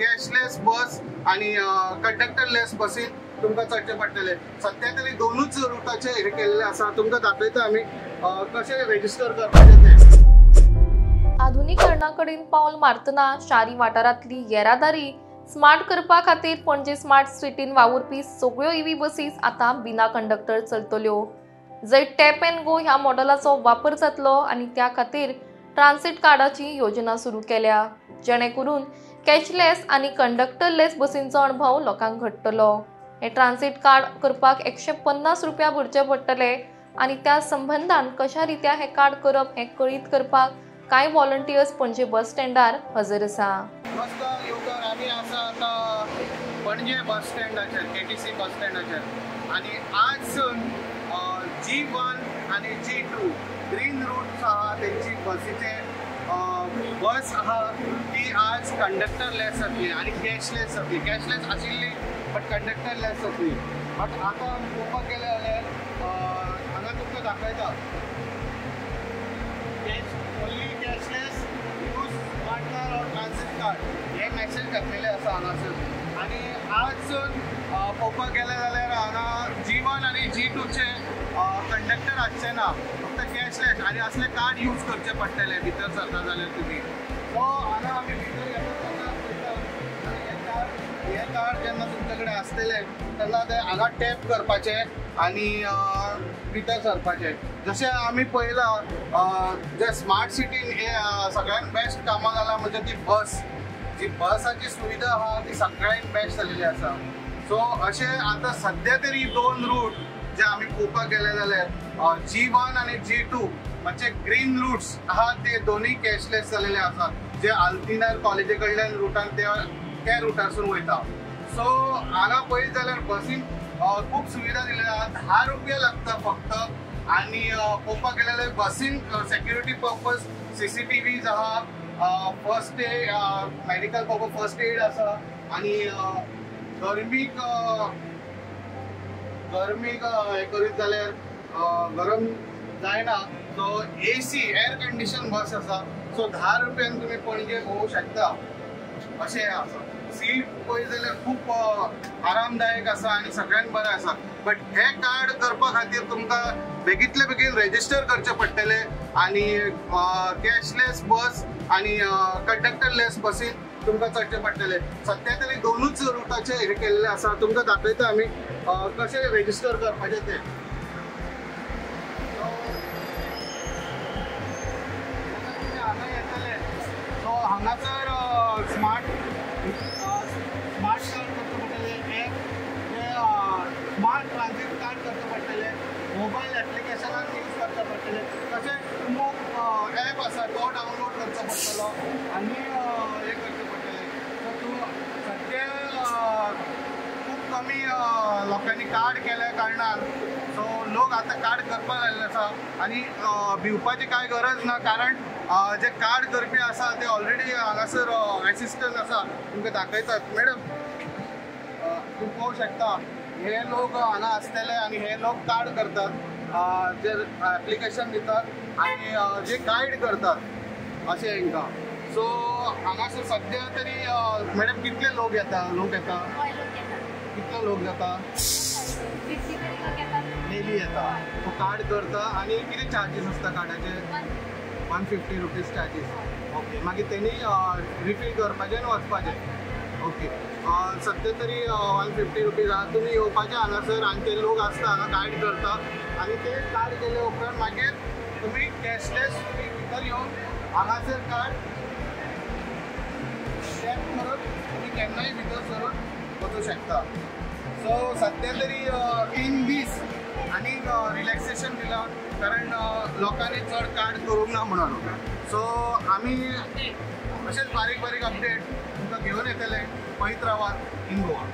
Cashless बस आणि कंडक्टरलेस बसीन तुमकां चडचे पडटले. सध्या तरी दोनूच रुटाचे हे केल्ले आसा. तुमकां दाखयता आमी कशें रेजिस्टर करपाचें ते. आधुनिकीकरणा कडेन पावल मारतना शारी वाठारांतली येरादारी स्मार्ट करपा खातीर पणजे स्मार्ट सिटीन वावुरपी सगळ्यो ईव्ही बसीस आतां बिना कंडक्टर चलतल्यो. जंय टॅप एंड गो ह्या मॉडेलाचो वापर जातलो आनी त्या खातीर ट्रान्सिट कार्डाची योजना सुरू केल्या, जेणे करून कॅशलेस आनी कंडक्टरलेस बसींचो अणभव लोकांक घडटलो. हे ट्रान्सिट कार्ड करपाक 150 रुपया भरचे पडटले आनी त्या संबंधान कशा रित्या हे कार्ड करप हें कळीत करपाक कांय व्हॉलंटियर्स पणजे बस स्टँडार हजर आसा. नमस्कार येवकार, आमी आसा आतां पणजे बस स्टँडाचेर, KTC बस स्टँडाचेर आनी आजसून G1 आनी G2 ग्रीन रूट्स आहा तेंची बसीचे बस आहा ती आज कंडक्टरलेस जातली आनी कॅशलेस जातली. कॅशलेस आशिल्ली बट कंडक्टरलेस जातली. बट आतां पळोवपाक गेले जाल्यार हांगा तुमकां दाखयता only cashless use smart card और ट्रान्सिट कार्ड हे मॅसेज घातलेले आसा हांगासर. आनी आजसून पळोवपाक गेले जाल्यार हांगा G1 आनी G2चे कंडक्टर आसचे ना, फक्त कॅशलेस आनी असले कार्ड यूज करचे पडटले भितर सरता जाल्यार तुमी. सो हांगा आमी भितर येता तेन्ना हे कार्ड जेन्ना तुमचे कडेन आसतले तेन्ना ते हांगा टॅप करपाचे आनी भितर सरपाचे. जशें आमी पळयलां जे स्मार्ट सिटीन सगळ्यांत बेस्ट कामाक लागला म्हणजे ती बस. जी बसाची सुविधा आहा ती सगळ्यांत बेस्ट जाल्लेली आसा. सो अशें आतां सध्या तरी दोन रूट जे आमी पळोवपाक गेले जाल्यार G1 आनी G2 म्हणजे ग्रीन रूट्स आहा ते दोनूय कॅशलेस जाल्लेले आसा, जे आल्तिनार कॉलेजी कडल्यान रुटान त्या रुटासून वयता. सो हांगा पळयत जाल्यार बसीन खूब सुविधा दिल्ली आहा. 10 रुपया लागता फक्त. आनी पळोवपाक गेले जाल्यार बसीन सेक्युरिटी पर्पज CCTVs आहा, first aid medical purpose first aid आसा आनी गरमीक हे करीत जाल्यार गरम जायना. सो AC एअर कंडिशन बस आसा. सो 10 रुपयान तुमी पणजे भोंवूंक शकता अशें आसा. सीट पळयत जाल्यार खूब आरामदायक आसा आनी सगळ्यांत बरें आसा. बट हे कार्ड करपा खातीर तुमकां बेगींतले बेगीन रेजिस्टर करचे पडटले आनी कॅशलेस बस आनी कंडक्टरलेस बसीन तुमकां चडचे पडटले. सध्या तरी दोनूच रुटाचे हे केल्ले आसा. तुमकां दाखयता आमी कशें रेजिस्टर करपाचें तें. हांगा येतले सो हांगासर स्मार्ट कार्ड करचे पडटले, एप जे स्मार्ट ट्रान्सिट कार्ड करचे पडटले, मोबायल एप्लिकेशनान यूज करचे पडटले. तशेंच मोग एप आसा तो डावनलोड करचो पडटलो आनी हे करचे पडटले. सो तूं सद्या खूब कमी लोकांनी कार्ड केल्या कारणान सो लोक आतां कार्ड करपाक लागले आसा आनी भिवपाची कांय गरज ना, कारण जे कार्ड करपी आसा ते ऑलरेडी हांगासर एसिस्टंट आसा. तुमकां दाखयतात मॅडम, तूं पळोवंक शकता हे लोक हांगा आसतले आनी हे लोक कार्ड करतात, जे एप्लिकेशन दितात आनी जे गायड करतात अशें हांकां. सो हांगासर सद्या तरी मॅडम कितले लोक येता? कितले लोक जाता? डेली येता. तो कार्ड करता आनी कितें चार्जीस आसता कार्डाचे? 150 रुपीज चार्जीस. ओके, मागीर तेणी रिफील करपाचें आनी वचपाचें. ओके, सद्या तरी 150 रुपीज आहा. तुमी येवपाचें हांगासर आनी ते लोक आसता हांगा गायड करता आनी ते कार्ड केले उपरांत मागीर तुमी कॅशलेस भितर येवन हांगासर कार्ड टॅप करून तुमी केन्नाय भितर सरून वचूंक शकता. सो सध्या तरी 3 दीस आनी रिलॅक्सेशन दिलां, कारण लोकांनी चड कार्ड करूंक ना म्हणून. सो आमी अशेंच बारीक बारीक अपडेट तुमकां घेवन येतले. पळयत रावात इन गोवा.